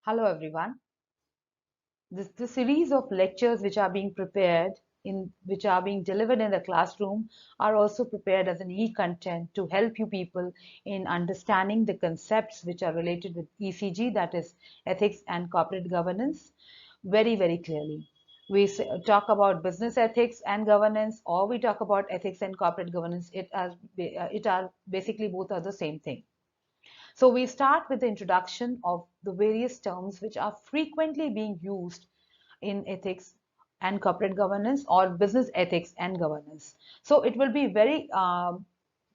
Hello everyone. The series of lectures which are being prepared which are being delivered in the classroom are also prepared as an e-content to help you people in understanding the concepts which are related with ECG, that is ethics and corporate governance, very clearly. We talk about business ethics and governance, or we talk about ethics and corporate governance. It are basically both are the same thing. So we start with the introduction of the various terms which are frequently being used in ethics and corporate governance or business ethics and governance. So it will be very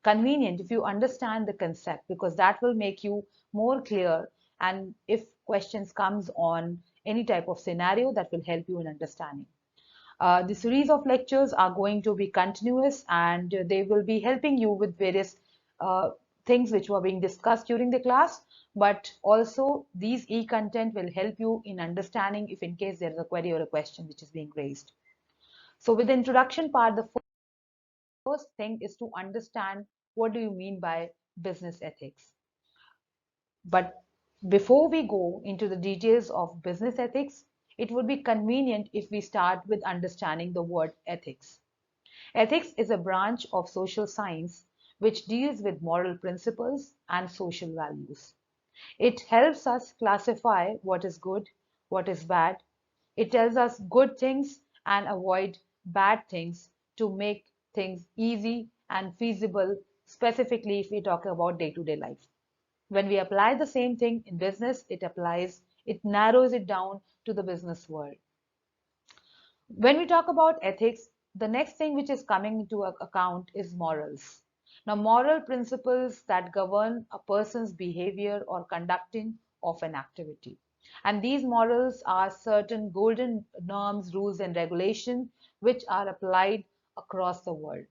convenient if you understand the concept, because that will make you more clear, and if questions comes on any type of scenario, that will help you in understanding. The series of lectures are going to be continuous, and they will be helping you with various uh, things which were being discussed during the class, but also these e-content will help you in understanding if in case there is a query or a question which is being raised. So with the introduction part, the first thing is to understand what do you mean by business ethics. But before we go into the details of business ethics, it would be convenient if we start with understanding the word ethics. Ethics is a branch of social science which deals with moral principles and social values. It helps us classify what is good, what is bad. It tells us good things and avoid bad things to make things easy and feasible, specifically if we talk about day-to-day life. When we apply the same thing in business, it narrows it down to the business world. When we talk about ethics, the next thing which is coming into account is morals. Now, moral principles that govern a person's behavior or conducting of an activity. And these morals are certain golden norms, rules, and regulations which are applied across the world.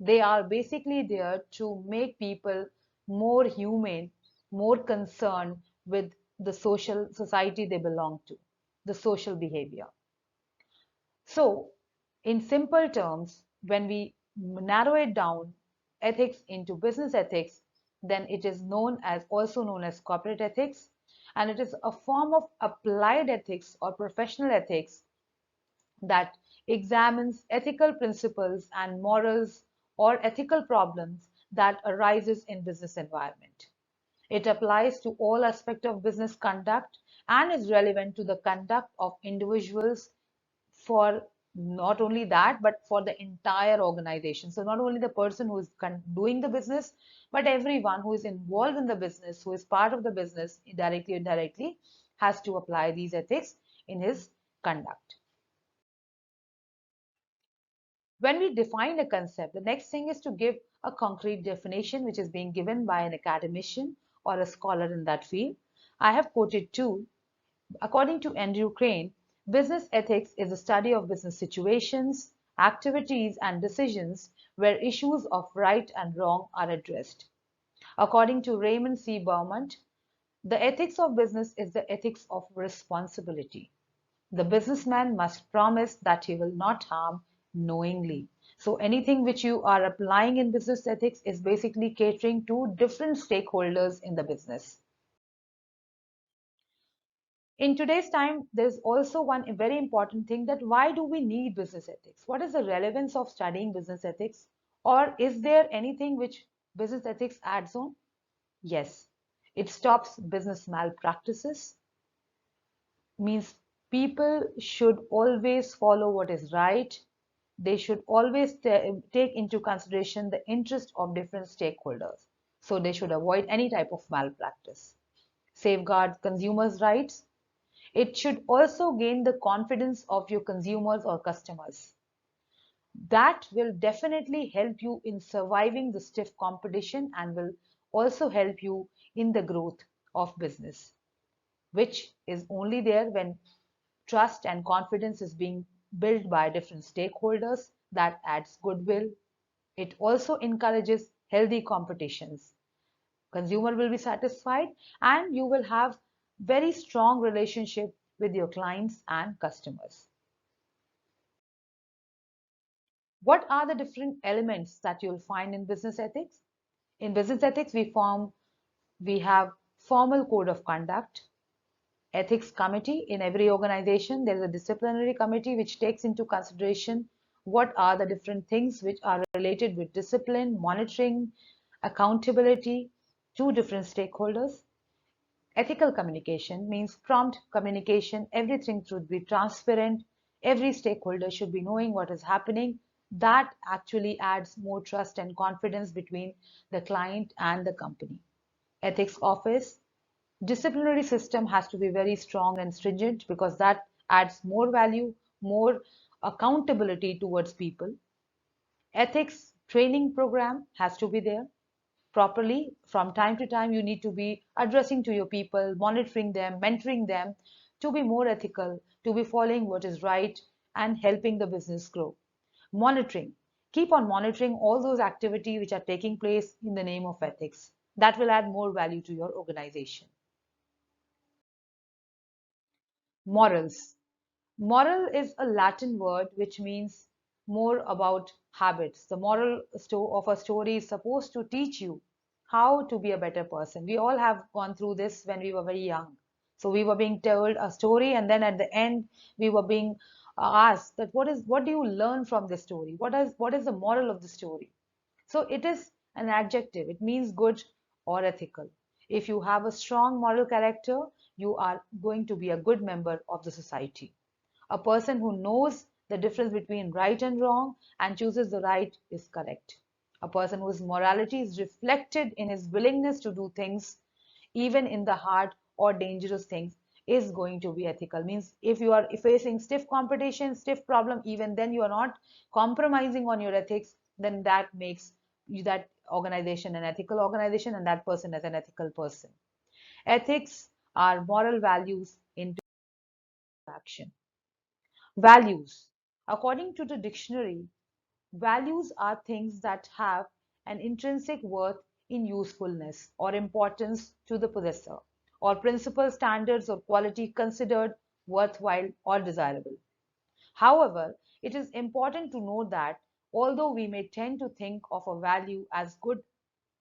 They are basically there to make people more humane, more concerned with the social society they belong to, the social behavior. So, in simple terms, when we narrow it down, ethics into business ethics, then it is also known as corporate ethics, and it is a form of applied ethics or professional ethics that examines ethical principles and morals or ethical problems that arises in business environment. It applies to all aspects of business conduct and is relevant to the conduct of individuals, for not only that, but for the entire organization. So not only the person who is doing the business, but everyone who is involved in the business, who is part of the business, directly or indirectly, has to apply these ethics in his conduct. When we define a concept, the next thing is to give a concrete definition, which is being given by an academician or a scholar in that field. I have quoted two. According to Andrew Crane, business ethics is a study of business situations, activities, and decisions where issues of right and wrong are addressed. According to Raymond C. Beaumont, the ethics of business is the ethics of responsibility. The businessman must promise that he will not harm knowingly. So anything which you are applying in business ethics is basically catering to different stakeholders in the business. In today's time, there's also one very important thing, that why do we need business ethics? What is the relevance of studying business ethics? Or is there anything which business ethics adds on? Yes, it stops business malpractices, means people should always follow what is right. They should always take into consideration the interest of different stakeholders. So they should avoid any type of malpractice. Safeguard consumers' rights. It should also gain the confidence of your consumers or customers. That will definitely help you in surviving the stiff competition and will also help you in the growth of business, which is only there when trust and confidence is being built by different stakeholders. That adds goodwill. It also encourages healthy competitions. Consumer will be satisfied, and you will have very strong relationship with your clients and customers. What are the different elements that you'll find in business ethics? In business ethics, we have formal code of conduct, Ethics committee. In every organization, there is a disciplinary committee which takes into consideration what are the different things which are related with discipline, monitoring, accountability to different stakeholders. Ethical communication means prompt communication. Everything should be transparent. Every stakeholder should be knowing what is happening. That actually adds more trust and confidence between the client and the company. Ethics office. Disciplinary system has to be very strong and stringent because that adds more value, more accountability towards people. Ethics training program has to be there properly. From time to time, you need to be addressing to your people, monitoring them, mentoring them to be more ethical, to be following what is right and helping the business grow. Monitoring. Keep on monitoring all those activities which are taking place in the name of ethics. That will add more value to your organization. Morals. Moral is a Latin word which means more about habits. The moral of a story is supposed to teach you how to be a better person. We all have gone through this when we were very young. So we were being told a story, and then at the end we were being asked that what do you learn from this story? What is the moral of the story? So it is an adjective. It means good or ethical. If you have a strong moral character, you are going to be a good member of the society. A person who knows the difference between right and wrong and chooses the right is correct. A person whose morality is reflected in his willingness to do things, even in the hard or dangerous things, is going to be ethical. Means if you are facing stiff competition, stiff problem, even then you are not compromising on your ethics, then that makes that organization an ethical organization and that person as an ethical person. Ethics are moral values into action. Values. According to the dictionary, values are things that have an intrinsic worth in usefulness or importance to the possessor, or principal standards or quality considered worthwhile or desirable. However, it is important to note that although we may tend to think of a value as good,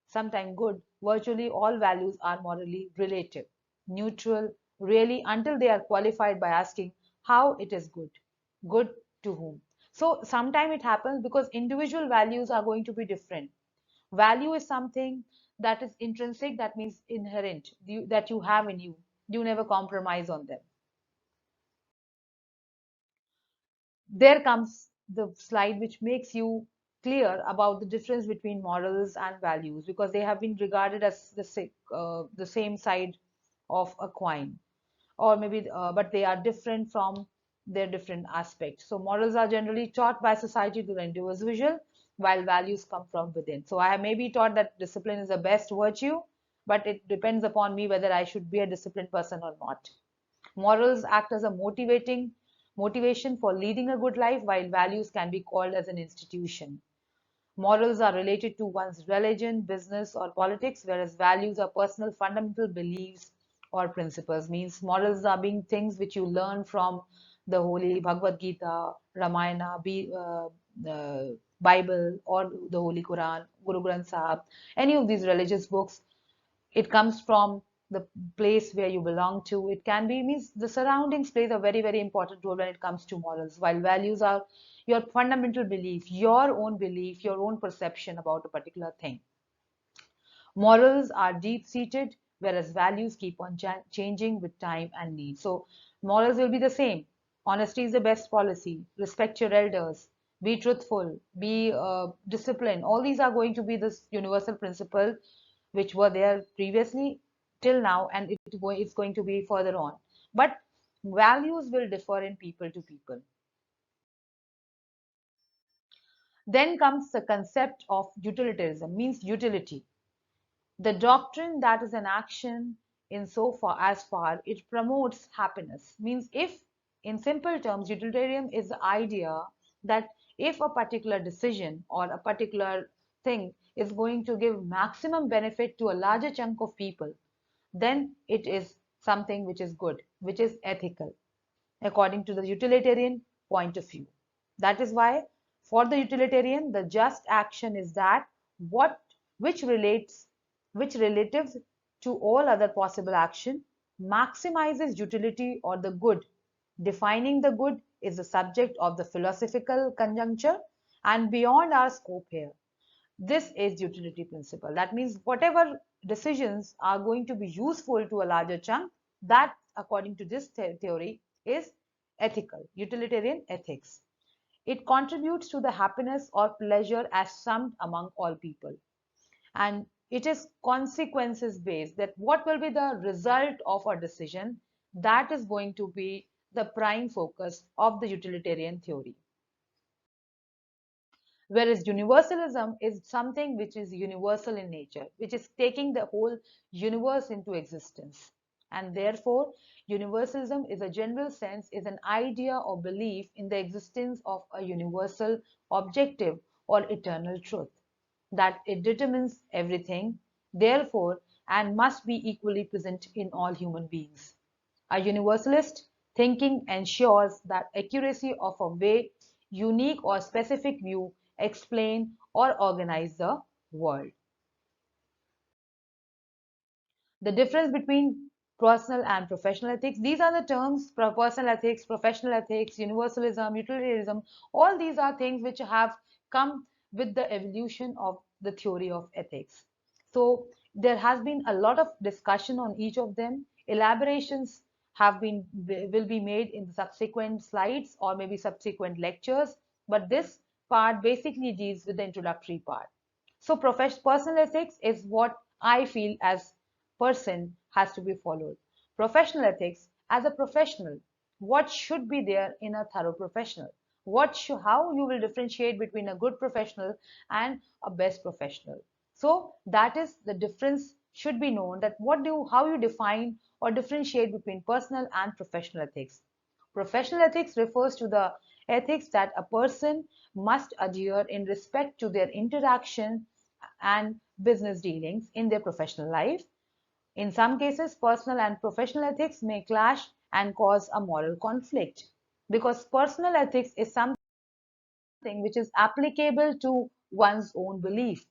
sometimes good, virtually all values are morally relative, neutral, really, until they are qualified by asking how it is good. Good to whom? So sometimes it happens because individual values are going to be different. Value is something that is intrinsic, that means inherent, that you have in you. You never compromise on them. There comes the slide which makes you clear about the difference between morals and values because they have been regarded as the same side of a coin, or maybe but they are different from their different aspects. So morals are generally taught by society to the individual while values come from within. So I have maybe taught that discipline is the best virtue, but it depends upon me whether I should be a disciplined person or not. Morals act as a motivation for leading a good life, while values can be called as an institution. Morals are related to one's religion, business, or politics, whereas values are personal fundamental beliefs or principles. Means morals are being things which you learn from the Holy Bhagavad Gita, Ramayana, Bible, or the Holy Quran, Guru Granth Sahib, any of these religious books. It comes from the place where you belong to. It can be, means the surroundings plays a very, very important role when it comes to morals, while values are your fundamental belief, your own perception about a particular thing. Morals are deep seated, whereas values keep on changing with time and need. So morals will be the same. Honesty is the best policy. Respect your elders. Be truthful. Be disciplined. All these are going to be this universal principle which were there previously till now, and it's going to be further on. But values will differ in people to people. Then comes the concept of utilitarianism, means utility. The doctrine that is an action in so far as far it promotes happiness. Means if, in simple terms, utilitarian is the idea that if a particular decision or a particular thing is going to give maximum benefit to a larger chunk of people, then it is something which is good, which is ethical, according to the utilitarian point of view. That is why, for the utilitarian, the just action is that what which relates which relatives to all other possible action maximizes utility or the good. Defining the good is the subject of the philosophical conjuncture and beyond our scope here. This is utility principle. That means whatever decisions are going to be useful to a larger chunk, that according to this theory is ethical, utilitarian ethics. It contributes to the happiness or pleasure as summed among all people. And it is consequences based, that what will be the result of a decision, that is going to be the prime focus of the utilitarian theory. Whereas universalism is something which is universal in nature, which is taking the whole universe into existence. And therefore, universalism is a general sense, is an idea or belief in the existence of a universal objective or eternal truth, that it determines everything, therefore, and must be equally present in all human beings. A universalist thinking ensures that accuracy of a way, unique or specific view, explain or organize the world. The difference between personal and professional ethics, these are the terms: personal ethics, professional ethics, universalism, utilitarianism. All these are things which have come with the evolution of the theory of ethics. So there has been a lot of discussion on each of them. Elaborations will be made in the subsequent slides or maybe subsequent lectures, but this part basically deals with the introductory part. So personal ethics is what I feel as person has to be followed. Professional ethics, as a professional, what should be there in a thorough professional? How you will differentiate between a good professional and a best professional? So that is the difference should be known, that how you define or differentiate between personal and professional ethics. Professional ethics refers to the ethics that a person must adhere in respect to their interaction and business dealings in their professional life. In some cases, personal and professional ethics may clash and cause a moral conflict, because personal ethics is something which is applicable to one's own belief.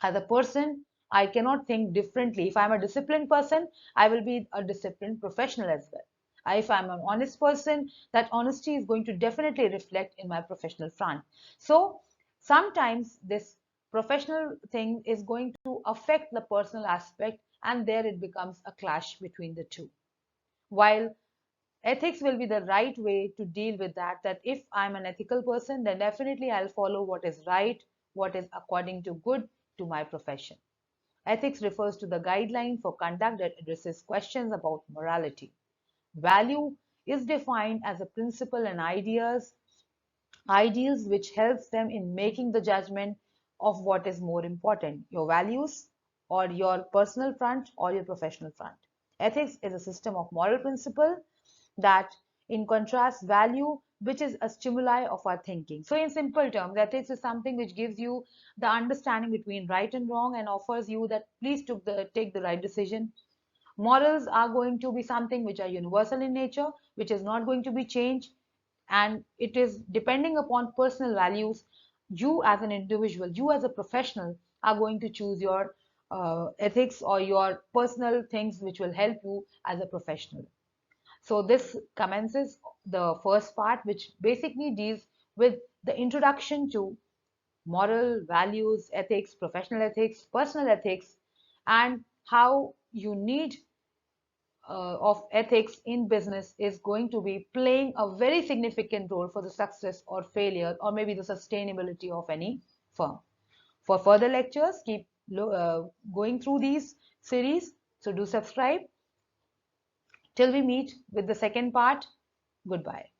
As a person, I cannot think differently. If I'm a disciplined person, I will be a disciplined professional as well. If I'm an honest person, that honesty is going to definitely reflect in my professional front. So sometimes this professional thing is going to affect the personal aspect, and there it becomes a clash between the two. While ethics will be the right way to deal with that, that if I'm an ethical person, then definitely I'll follow what is right, what is according to good to my profession. Ethics refers to the guideline for conduct that addresses questions about morality. Value is defined as a principle and ideals which helps them in making the judgment of what is more important, your values or your personal front or your professional front. Ethics is a system of moral principle that, in contrast, value, which is a stimuli of our thinking. So in simple terms, ethics is something which gives you the understanding between right and wrong and offers you that please take the right decision. Morals are going to be something which are universal in nature, which is not going to be changed, and it is depending upon personal values. You as an individual, you as a professional, are going to choose your ethics or your personal things which will help you as a professional. So this commences the first part, which basically deals with the introduction to moral values, ethics, professional ethics, personal ethics, and how you need of ethics in business is going to be playing a very significant role for the success or failure or maybe the sustainability of any firm. For further lectures, keep going through these series. So do subscribe. Till we meet with the second part, goodbye.